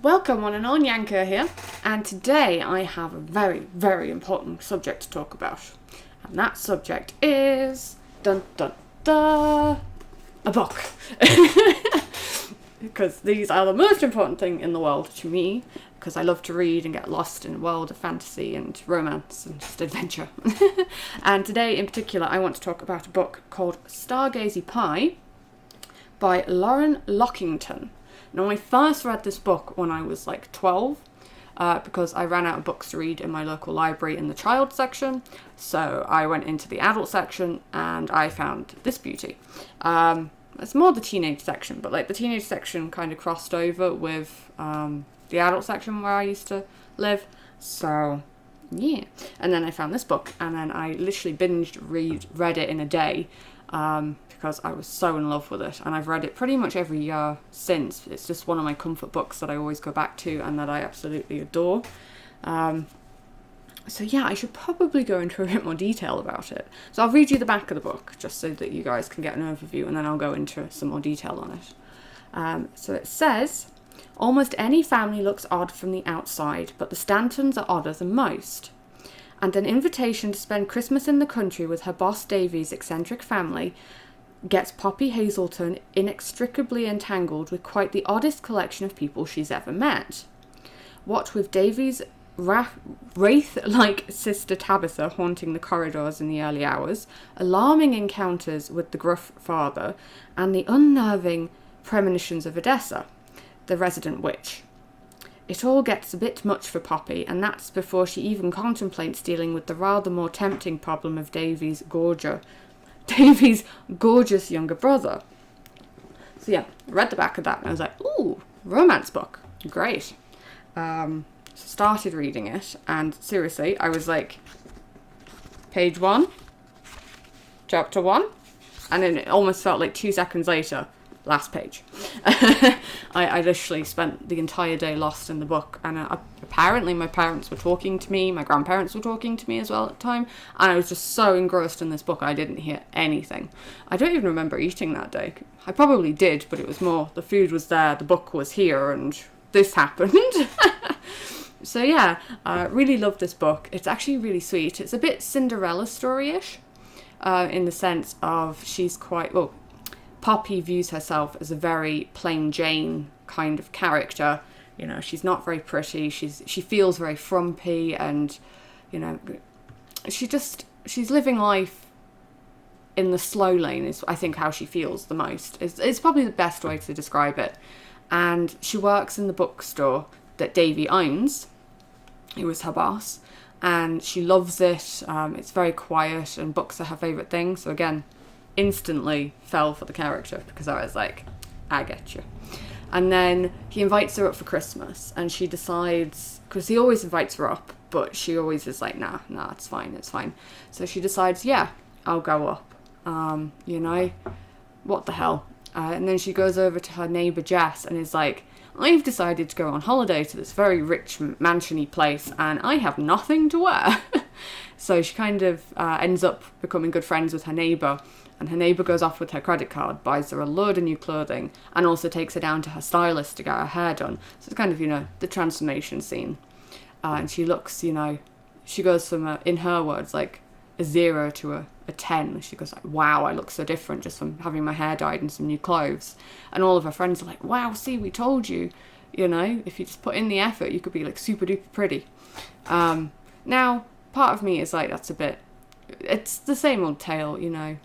Welcome, one and all, Yanka here, and today I have a very, very important subject to talk about, and that subject is dun dun dun a book. Because these are the most important thing in the world to me, because I love to read and get lost in a world of fantasy and romance and just adventure. And today in particular I want to talk about a book called Stargazy Pie by Lauren Lockington. Now, I first read this book when I was like 12, because I ran out of books to read in my local library in the child section. So I went into the adult section and I found this beauty. It's more the teenage section, but like the teenage section kind of crossed over with the adult section where I used to live. So yeah, and then I found this book, and then I literally read it in a day. Because I was so in love with it, and I've read it pretty much every year since. It's just one of my comfort books that I always go back to and that I absolutely adore. So yeah, I should probably go into a bit more detail about it. So I'll read you the back of the book just so that you guys can get an overview, and then I'll go into some more detail on it. So it says, almost any family looks odd from the outside, but the Stantons are odder than most. And an invitation to spend Christmas in the country with her boss Davy's eccentric family gets Poppy Hazelton inextricably entangled with quite the oddest collection of people she's ever met. What with Davy's wraith-like sister Tabitha haunting the corridors in the early hours, alarming encounters with the gruff father, and the unnerving premonitions of Odessa, the resident witch. It all gets a bit much for Poppy, and that's before she even contemplates dealing with the rather more tempting problem of Davy's gorgeous younger brother. So yeah, I read the back of that and I was like, ooh, romance book, great. Started reading it, and seriously, I was like, page 1, chapter 1, and then it almost felt like 2 seconds later, last page. I literally spent the entire day lost in the book, and apparently my parents were talking to me, my grandparents were talking to me as well at the time, and I was just so engrossed in this book I didn't hear anything. I don't even remember eating that day. I probably did, but it was more the food was there, the book was here, and this happened. So yeah, I really love this book. It's actually really sweet. It's a bit Cinderella story-ish, in the sense of she's quite, well, Poppy views herself as a very plain Jane kind of character. You know, she's not very pretty. She feels very frumpy, and you know, she's living life in the slow lane is, I think, how she feels the most. It's probably the best way to describe it. And she works in the bookstore that Davy owns, who is her boss, and she loves it. It's very quiet, and books are her favourite thing. So again, instantly fell for the character because I was like, I get you. And then he invites her up for Christmas, and she decides, because he always invites her up, but she always is like, nah, it's fine. So she decides, yeah, I'll go up. You know, what the hell? And then she goes over to her neighbour Jess and is like, I've decided to go on holiday to this very rich mansiony place, and I have nothing to wear. So she kind of ends up becoming good friends with her neighbour, and her neighbour goes off with her credit card, buys her a load of new clothing, and also takes her down to her stylist to get her hair done. So it's kind of, you know, the transformation scene. And she looks, you know, she goes from, in her words, like a 0 to a 10. She goes like, wow, I look so different just from having my hair dyed and some new clothes. And all of her friends are like, wow, see, we told you, you know, if you just put in the effort, you could be like super duper pretty. Now, part of me is like, it's the same old tale, you know,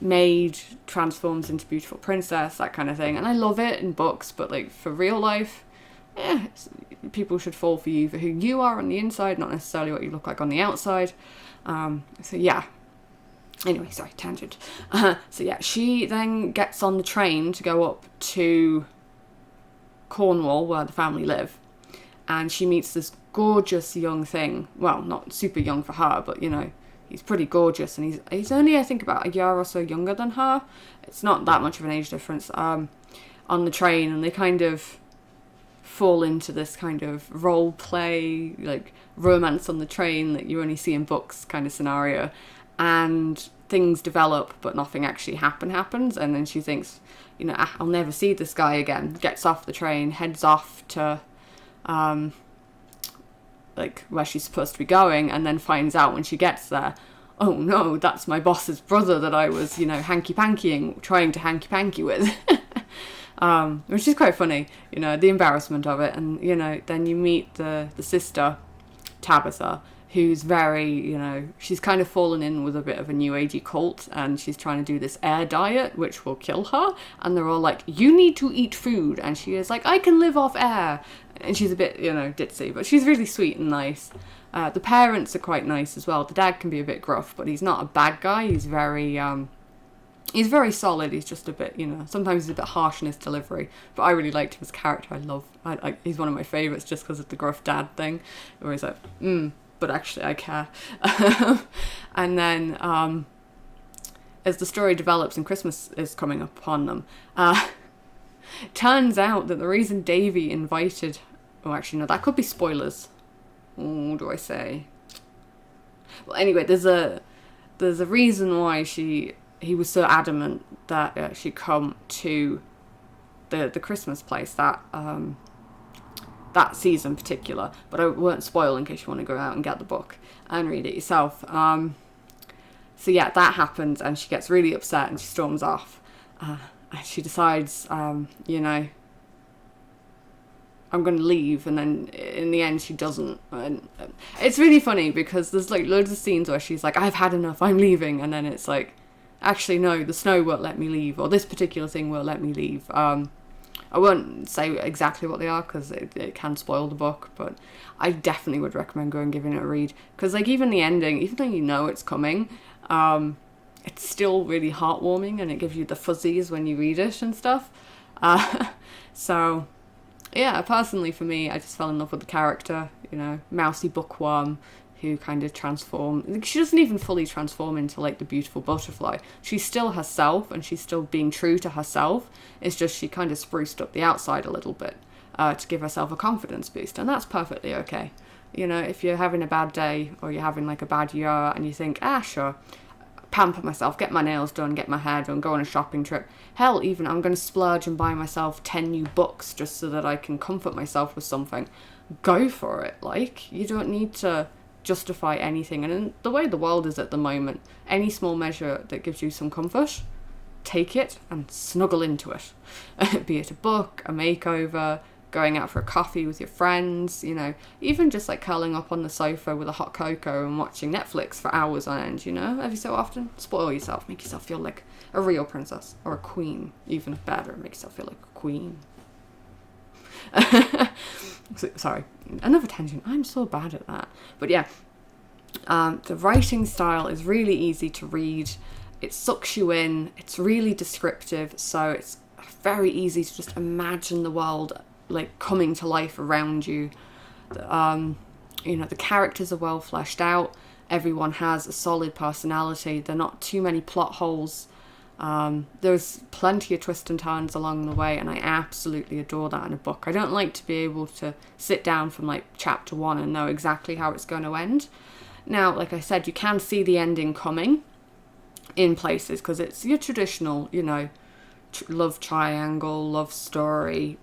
maid transforms into beautiful princess, that kind of thing. And I love it in books, but like for real life, people should fall for you for who you are on the inside, not necessarily what you look like on the outside. So yeah. Anyway, sorry, tangent. So yeah, she then gets on the train to go up to Cornwall, where the family live, and she meets this gorgeous young thing. Well, not super young for her, but you know, he's pretty gorgeous, and he's only, I think, about a year or so younger than her. It's not that much of an age difference. On the train, and they kind of fall into this kind of role play, like romance on the train that you only see in books kind of scenario. And things develop, but nothing actually happens. And then she thinks, you know, I'll never see this guy again. Gets off the train, heads off to like where she's supposed to be going, and then finds out when she gets there, oh no, that's my boss's brother that I was, hanky-pankying, trying to hanky-panky with. Which is quite funny, the embarrassment of it. And, then you meet the sister, Tabitha, who's very, she's kind of fallen in with a bit of a new agey cult, and she's trying to do this air diet, which will kill her. And they're all like, you need to eat food. And she is like, I can live off air. And she's a bit, ditzy, but she's really sweet and nice. The parents are quite nice as well. The dad can be a bit gruff, but he's not a bad guy. He's very solid. He's just a bit, sometimes he's a bit harsh in his delivery. But I really liked him as a character. He's one of my favourites just because of the gruff dad thing. Where he's like, but actually I care. And then, as the story develops and Christmas is coming upon them, turns out that the reason Davy invited... Oh, actually, no, that could be spoilers. Oh, do I say? Well, anyway, there's a reason why he was so adamant that she'd come to the Christmas place that season in particular. But I won't spoil in case you want to go out and get the book and read it yourself. So yeah, that happens, and she gets really upset and she storms off. And she decides, I'm going to leave, and then in the end she doesn't. And it's really funny because there's like loads of scenes where she's like, I've had enough, I'm leaving, and then it's like, actually no, the snow won't let me leave, or this particular thing won't let me leave. I won't say exactly what they are because it can spoil the book, but I definitely would recommend going and giving it a read, because like even the ending, even though it's coming, it's still really heartwarming, and it gives you the fuzzies when you read it and stuff. So yeah, personally for me, I just fell in love with the character, mousy bookworm who kind of transforms. She doesn't even fully transform into like the beautiful butterfly. She's still herself, and she's still being true to herself. It's just she kind of spruced up the outside a little bit to give herself a confidence boost, and that's perfectly okay. If you're having a bad day or you're having like a bad year and you think, sure, pamper myself, get my nails done, get my hair done, go on a shopping trip. Hell, even I'm going to splurge and buy myself 10 new books just so that I can comfort myself with something. Go for it. Like, you don't need to justify anything. And in the way the world is at the moment, any small measure that gives you some comfort, take it and snuggle into it. Be it a book, a makeover, going out for a coffee with your friends, even just like curling up on the sofa with a hot cocoa and watching Netflix for hours on end, every so often. Spoil yourself, make yourself feel like a real princess, or a queen, even better, make yourself feel like a queen. Sorry, another tangent, I'm so bad at that. But yeah, the writing style is really easy to read, it sucks you in, it's really descriptive, so it's very easy to just imagine the world like coming to life around you. The characters are well fleshed out, everyone has a solid personality, there are not too many plot holes, there's plenty of twists and turns along the way, and I absolutely adore that in a book. I don't like to be able to sit down from like chapter 1 and know exactly how it's going to end. Now, like I said, you can see the ending coming in places because it's your traditional, love triangle, love story,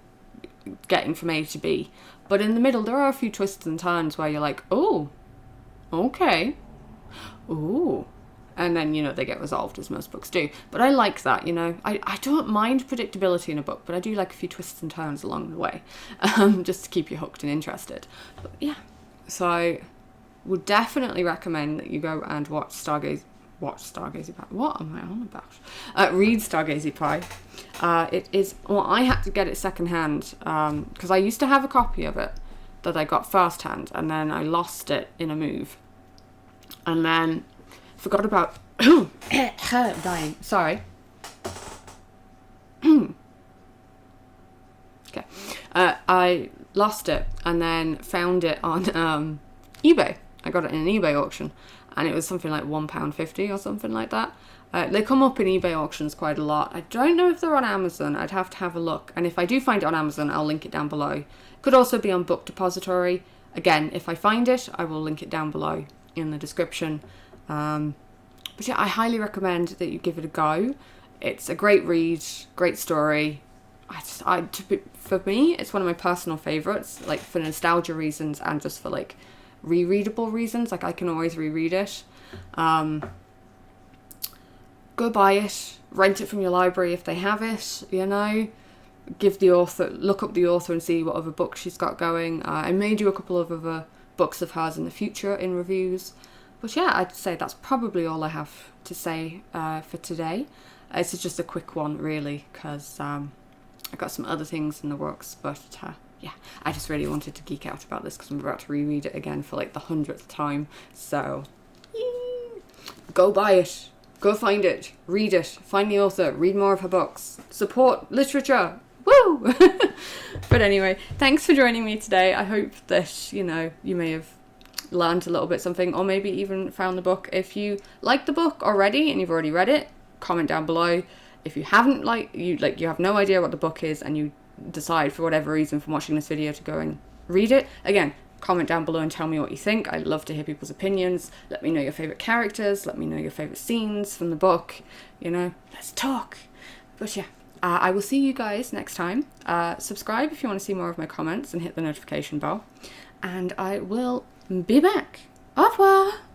getting from A to B. But in the middle, there are a few twists and turns where you're like, oh, okay, ooh. And then, they get resolved, as most books do. But I like that, I don't mind predictability in a book, but I do like a few twists and turns along the way, just to keep you hooked and interested. But yeah, so I would definitely recommend that you go and watch Stargazy Pie. What am I on about? Read Stargazy Pie. It is, I had to get it secondhand because I used to have a copy of it that I got firsthand, and then I lost it in a move, and then forgot about dying. Sorry. Okay. I lost it and then found it on eBay. I got it in an eBay auction, and it was something like £1.50 or something like that. They come up in eBay auctions quite a lot. I don't know if they're on Amazon. I'd have to have a look. And if I do find it on Amazon, I'll link it down below. Could also be on Book Depository. Again, if I find it, I will link it down below in the description. But yeah, I highly recommend that you give it a go. It's a great read, great story. for me, it's one of my personal favourites, like for nostalgia reasons and just for like rereadable reasons. Like I can always reread it. Go buy it, rent it from your library if they have it, you know. Look up the author and see what other books she's got going. I may do a couple of other books of hers in the future in reviews. But yeah, I'd say that's probably all I have to say for today. This is just a quick one, really, because I've got some other things in the works. But yeah, I just really wanted to geek out about this because I'm about to reread it again for like the 100th time. So, go buy it. Go find it. Read it. Find the author. Read more of her books. Support literature. Woo! But anyway, thanks for joining me today. I hope that, you know, you may have learned a little bit something, or maybe even found the book. If you like the book already and you've already read it, comment down below. If you haven't, you have no idea what the book is and you decide for whatever reason from watching this video to go and read it, again, comment down below and tell me what you think. I'd love to hear people's opinions. Let me know your favourite characters. Let me know your favourite scenes from the book. You know, let's talk. But yeah, I will see you guys next time. Subscribe if you want to see more of my comments and hit the notification bell. And I will be back. Au revoir!